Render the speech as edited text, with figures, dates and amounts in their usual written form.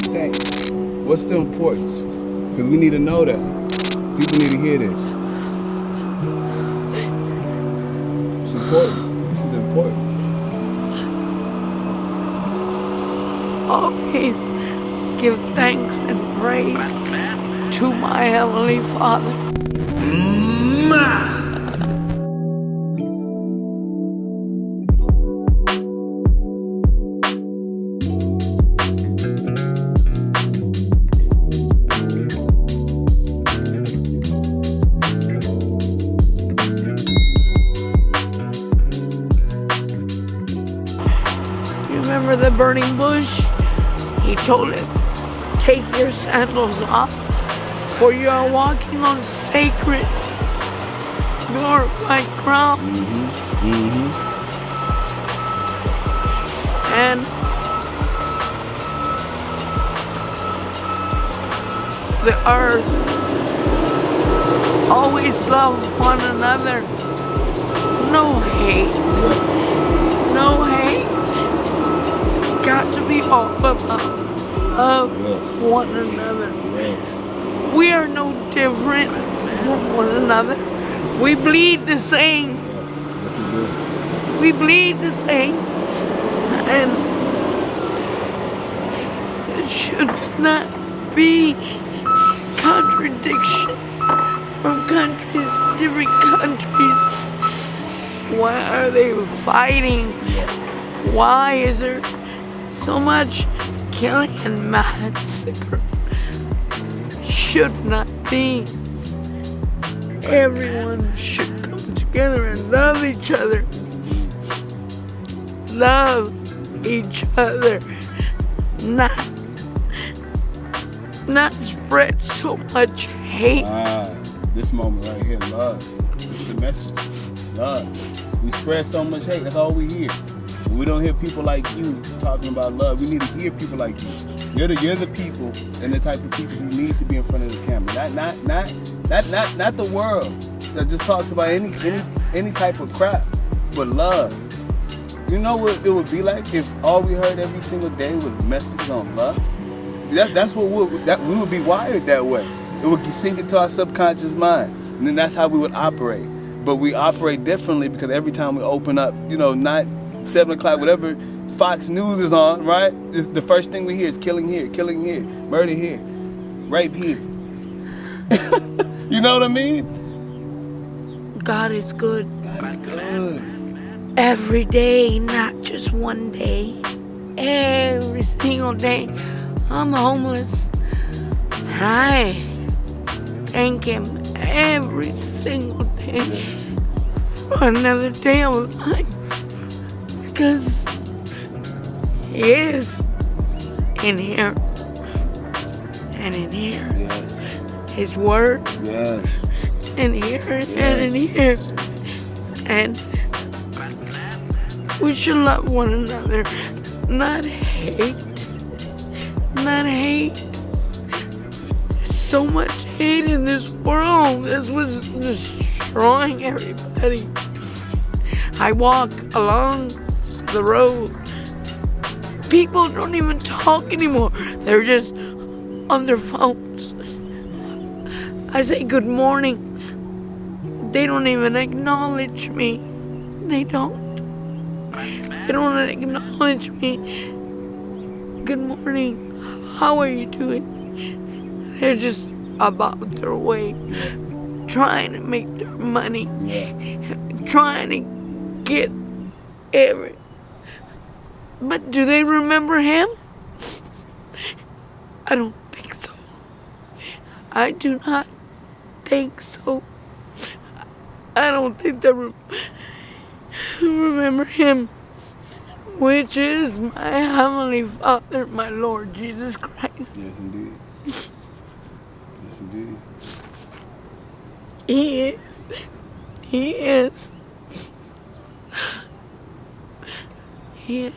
thanks? What's the importance? Because we need to know that. People need to hear this. It's important. This is important. Always give thanks and praise to my Heavenly Father. Remember the burning bush? He told him, take your sandals off, for you are walking on sacred, glorified ground. And the earth always love one another. No hate. No hate. It's got to be all about love one another. Yes. We are no different from one another. We bleed the same. This is good. We bleed the same. And it should not be contradiction from countries, different countries. Why are they fighting? Why is there so much killing and massacre? Should not be. Everyone should come together and love each other. Love each other. Not spread so much hate. This moment right here, love. It's the message. Love. We spread so much hate. That's all we hear. We don't hear people like you talking about love. We need to hear people like you. You're the people and the type of people who need to be in front of the camera. Not the world that just talks about any type of crap, but love. You know what it would be like if all we heard every single day was messages on love? That's what we would be wired that way. It would sink into our subconscious mind, and then that's how we would operate. But we operate differently because every time we open up, 7 o'clock, whatever Fox News is on, right? The first thing we hear is killing here, murder here, rape here. You know what I mean? God is good. God is good. Every day, not just one day. Every single day. I'm homeless. And I thank Him every single day for another day of life. Because He is in here. And in here. Yes. His Word. Yes. In here and in here. And we should love one another. Not hate. Not hate. There's so much hate in this world. This was destroying everybody. I walk along the road. People don't even talk anymore. They're just on their phones. I say good morning. They don't even acknowledge me. They don't. They don't acknowledge me. Good morning. How are you doing? They're just about their way. Trying to make their money. Trying to get every... But do they remember Him? I don't think so. I do not think so. I don't think they remember Him, which is my Heavenly Father, my Lord Jesus Christ. Yes, indeed. Yes, indeed. He is. He is. He is.